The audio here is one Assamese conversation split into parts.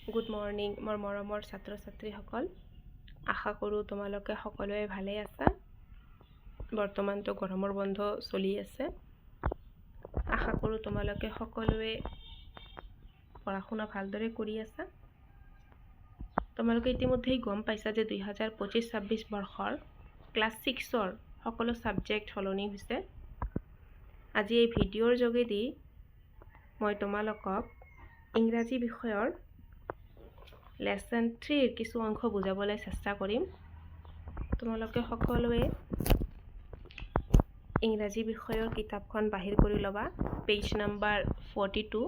গুড মৰ্ণিং মোৰ মৰমৰ ছাত্ৰ ছাত্ৰীসকল। আশা কৰোঁ তোমালোকে সকলোৱে ভালে আছা। বৰ্তমানতো গৰমৰ বন্ধ চলি আছে। আশা কৰোঁ তোমালোকে সকলোৱে পঢ়া শুনা ভালদৰে কৰি আছা। তোমালোকে ইতিমধ্যেই গম পাইছা যে 2025-26 বৰ্ষৰ ক্লাছ 6ৰ সকলো ছাবজেক্ট সলনি হৈছে। আজি এই ভিডিঅ'ৰ যোগেদি মই তোমালোকক ইংৰাজী বিষয়ৰ লেসন 3ৰ কিছু অংশ বুজাবলৈ চেষ্টা কৰিম। তোমালোকে সকলোৱে ইংৰাজী বিষয়ৰ কিতাপখন বাহিৰ কৰি ল'বা। পেজ নম্বৰ 42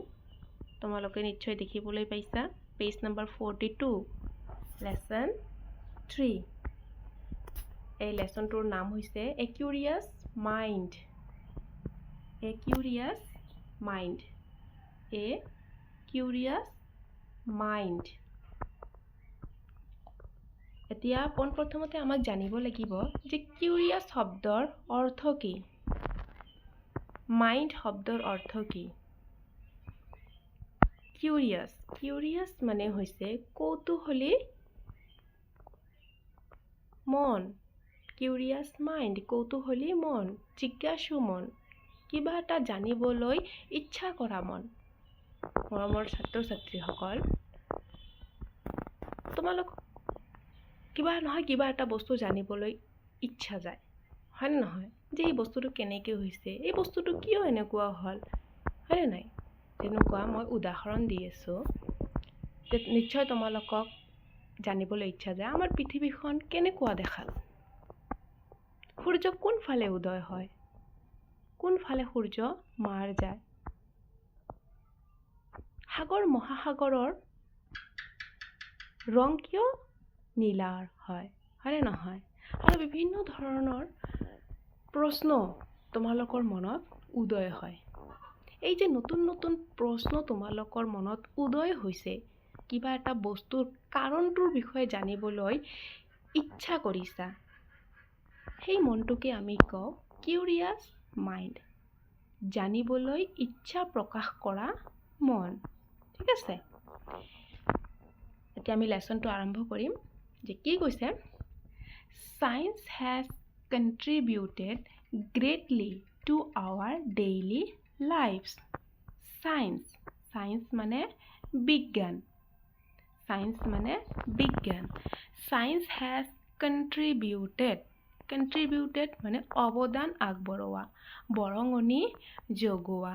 তোমালোকে নিশ্চয় দেখিবলৈ পাইছা। Page number 42 lesson 3। এই লেসনটোৰ নাম হৈছে এ কিউৰিয়াছ মাইণ্ড। এ কিউৰিয়াছ মাইণ্ড। এ কিউৰিয়াছ মাইণ্ড। এতিয়া পোনপ্ৰথমতে আমাক জানিব লাগিব যে কিউৰিয়াছ শব্দৰ অৰ্থ কি, মাইণ্ড শব্দৰ অৰ্থ কি। কিউৰিয়াছ মানে হৈছে কৌতূহলী মন। কিউৰিয়াছ মাইণ্ড, কৌতূহলী মন, জিজ্ঞাসু মন, কিবা এটা জানিবলৈ ইচ্ছা কৰা মন। মৰমৰ ছাত্ৰ ছাত্ৰীসকল, তোমালোক কিবা এটা বস্তু জানিবলৈ ইচ্ছা যায়, হয়নে নহয়? যে এই বস্তুটো কেনেকৈ হৈছে, এই বস্তুটো কিয় এনেকুৱা হ'ল, হয়নে নাই? তেনেকুৱা মই উদাহৰণ দি আছোঁ যে নিশ্চয় তোমালোকক জানিবলৈ ইচ্ছা যায় আমাৰ পৃথিৱীখন কেনেকুৱা দেখাল, সূৰ্য কোনফালে উদয় হয়, কোনফালে সূৰ্য মাৰ যায়, সাগৰ মহাসাগৰৰ ৰং কিয় নীলা হয়, হয়নে নহয়? আৰু বিভিন্ন ধৰণৰ প্ৰশ্ন তোমালোকৰ মনত উদয় হয়। এই যে নতুন নতুন প্ৰশ্ন তোমালোকৰ মনত উদয় হৈছে, কিবা এটা বস্তুৰ কাৰণটোৰ বিষয়ে জানিবলৈ ইচ্ছা কৰিছা, সেই মনটোকে আমি কওঁ কিউৰিয়াছ মাইণ্ড। জানিবলৈ ইচ্ছা প্ৰকাশ কৰা মন। ঠিক আছে, এতিয়া আমি লেসনটো আৰম্ভ কৰিম। যে কি কৈছে, science has contributed greatly to our daily lives. Science মানে বিজ্ঞান। সায়েন্স মানে বিজ্ঞান। সায়েন্স হ্যাজ কন্ট্ৰিবিউটেড মানে অৱদান আগবঢ়োৱা, বৰঙণি যোগোৱা,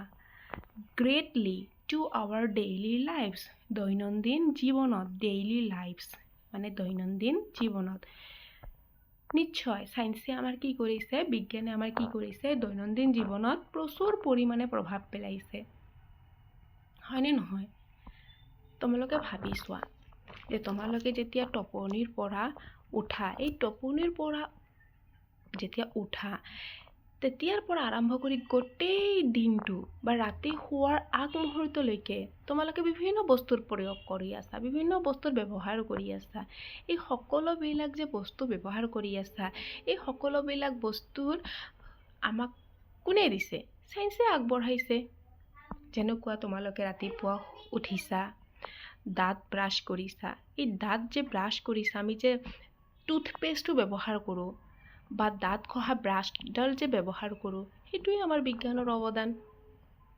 গ্ৰেটলি টু আৱাৰ ডেইলি লাইফছ দৈনন্দিন জীৱনত, ডেইলি লাইফছ মানে দৈনন্দিন জীৱনত। নিশ্চয় সায়েন্সে আমাৰ কি কৰিছে, বিজ্ঞানে আমাৰ কি কৰিছে, দৈনন্দিন জীৱনত প্ৰচুৰ পৰিমাণে প্ৰভাৱ পেলাইছে, হয়নে নহয়? তোমালোকে ভাবি চোৱা যে তোমালোকে যেতিয়া টোপনিৰ পৰা উঠা, এই টোপনিৰ পৰা যেতিয়া উঠা তেতিয়াৰ পৰা আৰম্ভ কৰি গোটেই দিনটো বা ৰাতি শোৱাৰ আগমুহূৰ্তলৈকে তোমালোকে বিভিন্ন বস্তুৰ প্ৰয়োগ কৰি আছা, বিভিন্ন বস্তুৰ ব্যৱহাৰ কৰি আছা। এই সকলোবিলাক যে বস্তু ব্যৱহাৰ কৰি আছা, এই সকলোবিলাক বস্তুৰ আমাক কোনে দিছে? সায়েন্সে আগবঢ়াইছে। যেনেকুৱা তোমালোকে ৰাতিপুৱা উঠিছা, দাঁত ব্ৰাছ কৰিছা, এই দাঁত যে ব্ৰাছ কৰিছা, আমি যে টুথপেষ্টটো ব্যৱহাৰ কৰোঁ বা দাঁত ঘঁহা ব্ৰাছডাল যে ব্যৱহাৰ কৰোঁ, সেইটোৱে আমাৰ বিজ্ঞানৰ অৱদান।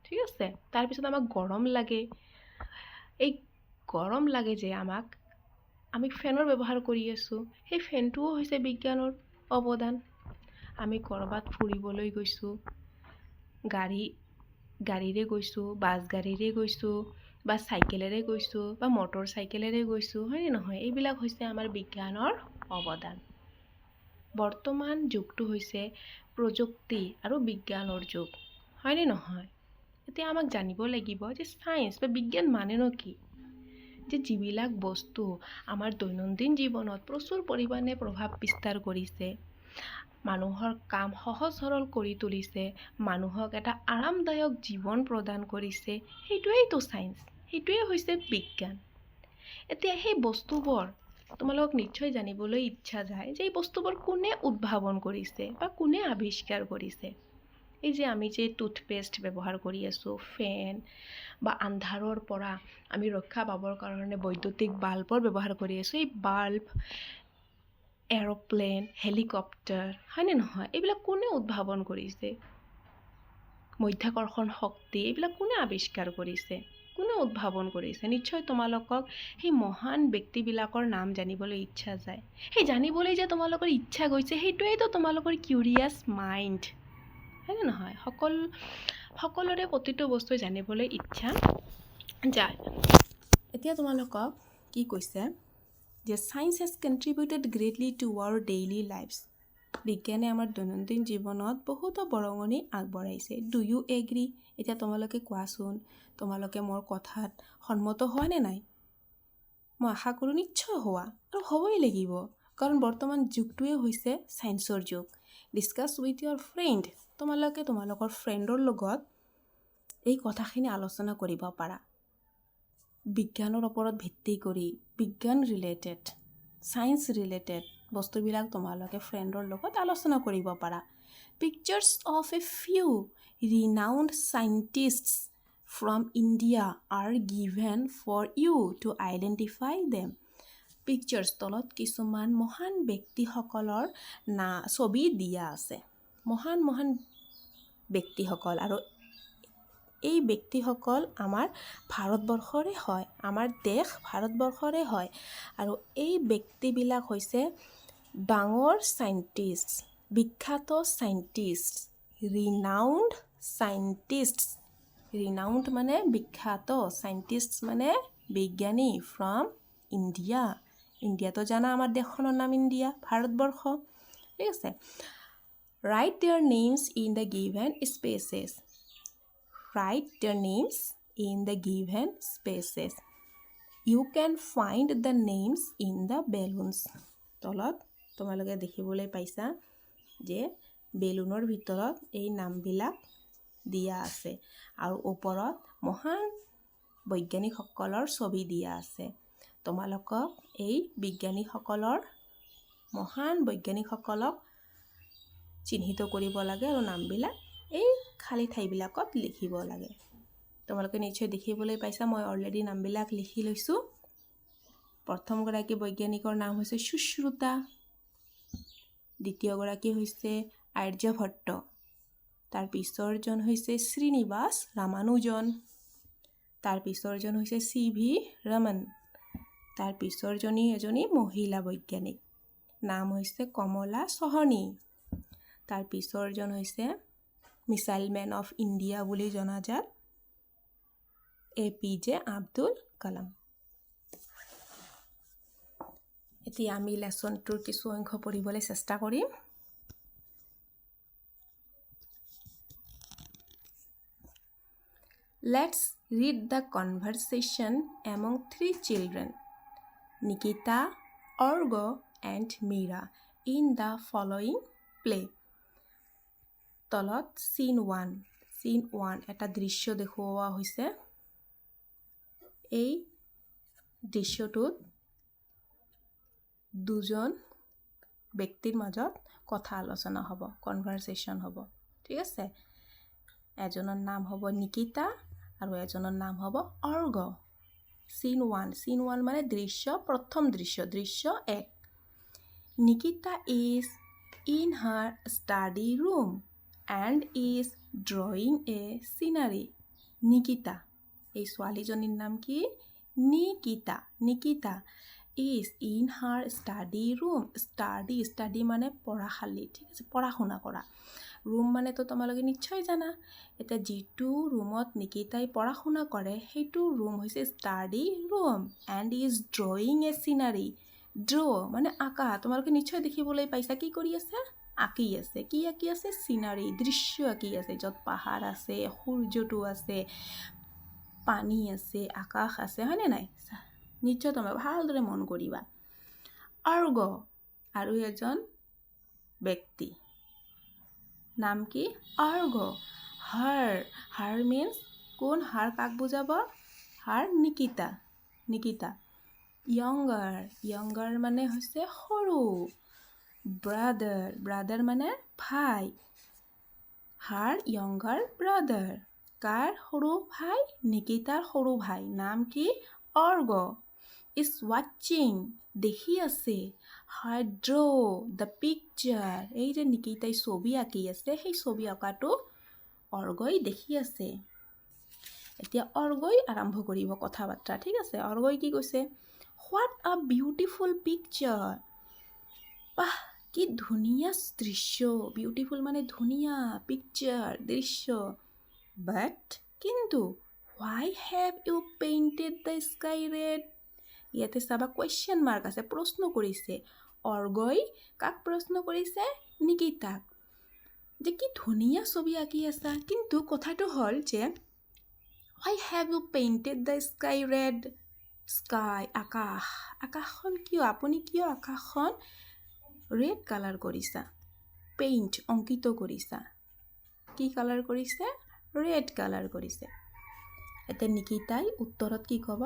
ঠিক আছে, তাৰপিছত আমাক গৰম লাগে, এই গৰম লাগে যে আমি ফেনৰ ব্যৱহাৰ কৰি আছোঁ, সেই ফেনটোও হৈছে বিজ্ঞানৰ অৱদান। আমি ক'ৰবাত ফুৰিবলৈ গৈছোঁ, গাড়ীৰে গৈছোঁ, বাছ গাড়ীৰে গৈছোঁ বা চাইকেলেৰে গৈছোঁ বা মটৰ চাইকেলেৰে গৈছোঁ, হয়নে নহয়? এইবিলাক হৈছে আমাৰ বিজ্ঞানৰ অৱদান। বৰ্তমান যুগটো হৈছে প্ৰযুক্তি আৰু বিজ্ঞানৰ যুগ, হয়নে নহয়? এতিয়া আমাক জানিব লাগিব যে সায়েন্স বা বিজ্ঞান মানেনো কি? যে যিবিলাক বস্তু আমাৰ দৈনন্দিন জীৱনত প্ৰচুৰ পৰিমাণে প্ৰভাৱ বিস্তাৰ কৰিছে, মানুহৰ কাম সহজ সৰল কৰি তুলিছে, মানুহক এটা আৰামদায়ক জীৱন প্ৰদান কৰিছে, সেইটোৱেইতো সায়েন্স, সেইটোৱে হৈছে বিজ্ঞান। এতিয়া সেই বস্তুবোৰ তোমালোকক নিশ্চয় জানিবলৈ ইচ্ছা যায় যে এই বস্তুবোৰ কোনে উদ্ভাৱন কৰিছে বা কোনে আৱিষ্কাৰ কৰিছে। এই যে আমি যে টুথপেষ্ট ব্যৱহাৰ কৰি আছোঁ, ফেন বা আন্ধাৰৰ পৰা আমি ৰক্ষা পাবৰ কাৰণে বৈদ্যুতিক বাল্বৰ ব্যৱহাৰ কৰি আছোঁ। এই বাল্ব, এৰ'প্লেন, হেলিকপ্টাৰ, হয়নে নহয়? এইবিলাক কোনে উদ্ভাৱন কৰিছে? মধ্যাকৰ্ষণ শক্তি, এইবিলাক কোনে আৱিষ্কাৰ কৰিছে? কোনে উদ্ভাৱন কৰিছে? নিশ্চয় তোমালোকক সেই মহান ব্যক্তিবিলাকৰ নাম জানিবলৈ ইচ্ছা যায়। সেই জানিবলৈ যে তোমালোকৰ ইচ্ছা গৈছে, সেইটোৱেইতো তোমালোকৰ কিউৰিয়াছ মাইণ্ড, হয়নে নহয়? সকলোৰে প্ৰতিটো বস্তু জানিবলৈ ইচ্ছা যায়। এতিয়া তোমালোকক কি কৈছে যে science has contributed greatly to our daily lives. বিজ্ঞানে আমাৰ দৈনন্দিন জীৱনত বহুতো বৰঙণি আগবঢ়াইছে। Do you agree? এতিয়া তোমালোকে কোৱাচোন, তোমালোকে মোৰ কথাত সন্মত হোৱা নে নাই? মই আশা কৰোঁ নিশ্চয় হোৱা, আৰু হ'বই লাগিব, কাৰণ বৰ্তমান যুগটোৱে হৈছে চায়েন্সৰ যুগ। Discuss with your friend. তোমালোকে তোমালোকৰ ফ্ৰেণ্ডৰ লগত এই কথাখিনি আলোচনা কৰিব পাৰা। বিজ্ঞানৰ ওপৰত ভিত্তি কৰি বিজ্ঞান ৰিলেটেড, চায়েন্স ৰিলেটেড বস্তুবিলাক তোমালোকে ফ্ৰেণ্ডৰ লগত আলোচনা কৰিব পাৰা। Pictures of a few renowned scientists from India are given for you to identify them. Pictures, তলত কিছুমান মহান ব্যক্তিসকলৰ ছবি দিয়া আছে। মহান মহান ব্যক্তিসকল, আৰু এই ব্যক্তিসকল আমাৰ ভাৰতবৰ্ষৰে হয়, আমাৰ দেশ ভাৰতবৰ্ষৰে হয়। আৰু এই ব্যক্তিবিলাক হৈছে ডাঙৰ চাইণ্টিষ্ট, বিখ্যাত চাইণ্টিষ্ট, ৰিনাউণ্ড চাইণ্টিষ্ট। ৰিনাউণ্ড মানে বিখ্যাত, চাইণ্টিষ্ট মানে বিজ্ঞানী, ফ্ৰম ইণ্ডিয়া। ইণ্ডিয়াতো জানা আমাৰ দেশখনৰ নাম ইণ্ডিয়া, ভাৰতবৰ্ষ, ঠিক আছে। Write their names in the given spaces. Write their names in the given spaces. You can find the names in the balloons. তলত তোমালোকে দেখিবলৈ পাইছা যে বেলুনৰ ভিতৰত এই নামবিলাক দিয়া আছে, আৰু ওপৰত মহান বৈজ্ঞানিকসকলৰ ছবি দিয়া আছে। তোমালোকক এই বিজ্ঞানীসকলৰ, মহান বৈজ্ঞানিকসকলক চিহ্নিত কৰিব লাগে, আৰু নামবিলাক এই খালী ঠাইবিলাকত লিখিব লাগে। তোমালোকে নিশ্চয় দেখিবলৈ পাইছা, মই অলৰেডি নামবিলাক লিখি লৈছোঁ। প্ৰথমগৰাকী বৈজ্ঞানিকৰ নাম হৈছে সুশ্ৰুতা, দ্বিতীয়গৰাকী হৈছে আৰ্যভট্ট, তাৰ পিছৰজন হৈছে শ্ৰীনিবাস ৰামানুজন, তাৰ পিছৰজন হৈছে CV ৰমন, তাৰ পিছৰজনী এজনী মহিলা বৈজ্ঞানিক, নাম হৈছে কমলা চহনী, তাৰ পিছৰজন হৈছে মিছাইল মেন অফ ইণ্ডিয়া বুলি জনাজাত APJ আব্দুল কালাম। এতিয়া আমি লেচনটোৰ কিছু অংশ পঢ়িবলৈ চেষ্টা কৰিম। Let's read the conversation among three children, Nikita, Argo, and Mira, in the following play. তলত scene 1 এটা দৃশ্য দেখুওৱা হৈছে। এই দৃশ্যটোত দুজন ব্যক্তিৰ মাজত কথা আলোচনা হ'ব, কনভাৰচেশ্যন হ'ব, ঠিক আছে। এজনৰ নাম হ'ব নিকিতা আৰু এজনৰ নাম হ'ব অৰ্গ। scene 1 মানে দৃশ্য, প্ৰথম দৃশ্য 1। Nikita is in her study room and is drawing a scenery. Nikita, এই ছোৱালীজনীৰ নাম কি? Nikita is in her study room. study মানে পঢ়াশালী, ঠিক আছে, পঢ়া শুনা কৰা। ৰুম মানে তো তোমালোকে নিশ্চয় জানা। এতিয়া যিটো ৰুমত নিকিতাই পঢ়া শুনা কৰে সেইটো ৰুম হৈছে study room. And is drawing a scenery. মানে আঁকা। তোমালোকে নিশ্চয় দেখিবলৈ পাইছা কি কৰি আছে? আঁকি আছে। কি আঁকি আছে? চিনাৰী, দৃশ্য আঁকি আছে, য'ত পাহাৰ আছে, সূৰ্যটো আছে, পানী আছে, আকাশ আছে, হয়নে নাই? নিশ্চয় তুমি ভালদৰে মন কৰিবা। অৰ্গ আৰু এজন ব্যক্তি, নাম কি? অৰ্গ। হাৰ মিন্স কোন? হাৰ কাক বুজাব? হাৰ নিকিতা। য়ংগাৰ মানে হৈছে সৰু। ব্ৰাদাৰ মানে ভাই। her younger brother. কাৰ সৰু ভাই? নিকিতাৰ সৰু ভাই। নাম কি? অৰ্গ। is watching, দেখি আছে। her draw the picture, এই যে নিকিতাই ছবি আঁকি আছে সেই ছবি আঁকাটো অৰ্গই দেখি আছে। এতিয়া অৰ্গই আৰম্ভ কৰিব কথা বাৰ্তা, ঠিক আছে? অৰ্গই কি কৈছে? what a beautiful picture, বাহ কি ধুনীয়া দৃশ্য। বিউটিফুল মানে ধুনীয়া, পিকচাৰ দৃশ্য। বাট কিন্তু why have you painted the sky red? ইয়াতে চাবা কুৱেশ্যন মাৰ্ক আছে, প্ৰশ্ন কৰিছে। অৰ্গই কাক প্ৰশ্ন কৰিছে? নিকিতাক, যে কি ধুনীয়া ছবি আঁকি আছা, কিন্তু কথাটো হ'ল যে why have you painted the sky red? sky আকাশ, আকাশখন কিয়, আপুনি কিয় আকাশখন ৰেড কালাৰ কৰিছা? পেইণ্ট অংকিত কৰিছা। কি কালাৰ কৰিছে? ৰেড কালাৰ কৰিছে। এতিয়া নিকিতাই উত্তৰত কি ক'ব?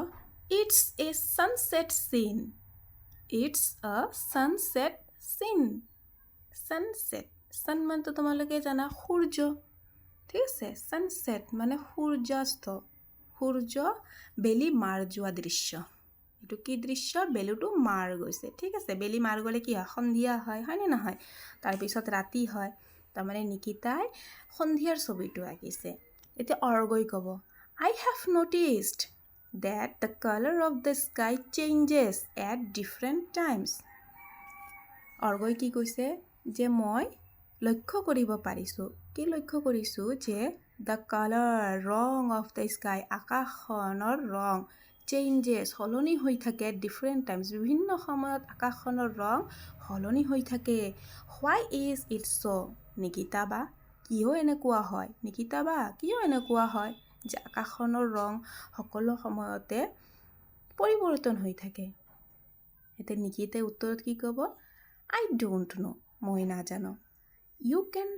It's a sunset scene. It's a sunset scene. Sunset. Sun মানে তো তোমালোকে জানা সূৰ্য, ঠিক আছে? Sunset মানে সূৰ্যাস্ত, সূৰ্য বেলি মাৰ যোৱা দৃশ্য। এইটো কি দৃশ্য? বেলিটো মাৰ গৈছে, ঠিক আছে? বেলি মাৰ গ'লে কি হয়? সন্ধিয়া হয়, হয়নে নহয়? তাৰপিছত ৰাতি হয়। তাৰমানে নিকিতাই সন্ধিয়াৰ ছবিটো আঁকিছে। এতিয়া অৰ্গই ক'ব I have noticed that the color of the sky changes at different times. অৰ্গই কি কৈছে? যে মই লক্ষ্য কৰিব পাৰিছোঁ। কি লক্ষ্য কৰিছোঁ? যে the color, ৰং of the sky, আকাশখনৰ ৰং চেঞ্জেছ, সলনি হৈ থাকে different times, বিভিন্ন সময়ত আকাশখনৰ ৰং সলনি হৈ থাকে। Why is it so? Nikita বা কিয় এনেকুৱা হয়? নিকিতা বা কিয় এনেকুৱা হয় যে আকাশখনৰ ৰং সকলো সময়তে পৰিৱৰ্তন হৈ থাকে? এতিয়া নিকিতাই উত্তৰত কি ক'ব? I don't know, মই নাজানো। You can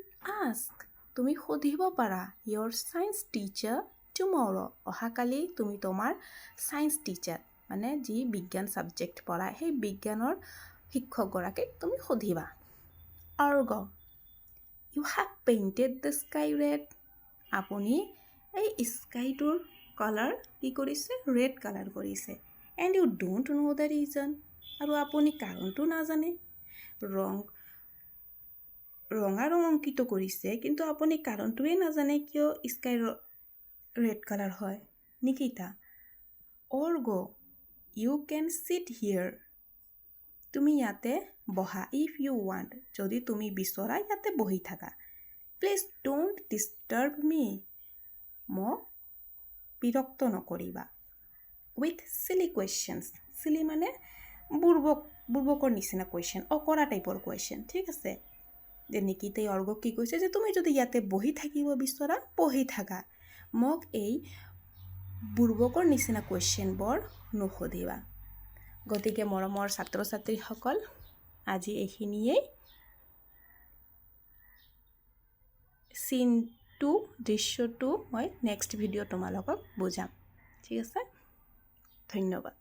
ask, তুমি সুধিব পাৰা your science teacher tomorrow, অহাকালি তুমি তোমাৰ ছায়েন্স টিচাৰ মানে যি বিজ্ঞান ছাবজেক্ট পঢ়ায় সেই বিজ্ঞানৰ শিক্ষকগৰাকীক তুমি সুধিবা। Org You have painted the sky red. আপুনি এই স্কাইটোৰ কালাৰ কি কৰিছে? ৰেড কালাৰ কৰিছে। And you don't know the reason. আৰু আপুনি কাৰণটো নাজানে। ৰঙা ৰং অংকিত কৰিছে, কিন্তু আপুনি কাৰণটোৱে নাজানে কিয় স্কাই ৰেড কালাৰ হয়। Nikita org You can sit here. তুমি ইয়াতে বহা। If you want, যদি তুমি বিচৰা ইয়াতে বহি থাকা। Please don't disturb me. মোক বিৰক্ত নকৰিবা। With silly questions. Silly মানে বুৰ্বকৰ নিচিনা কুৱেশ্যন, অকৰা টাইপৰ কুৱেশ্যন, ঠিক আছে? যে নিকিতাই অৰ্গক কি কৈছে? যে তুমি যদি ইয়াতে বহি থাকিব বিচৰা বহি থাকা, মোক এই বুৰ্বকৰ নিচিনা কুৱেশ্যনবোৰ নুসুধিবা। গতিকে মৰমৰ ছাত্ৰ ছাত্ৰীসকল, আজি এইখিনিয়েই। চিনটো দৃশ্যটো মই নেক্সট ভিডিঅ' তোমালোকক বুজাম, ঠিক আছে? ধন্যবাদ।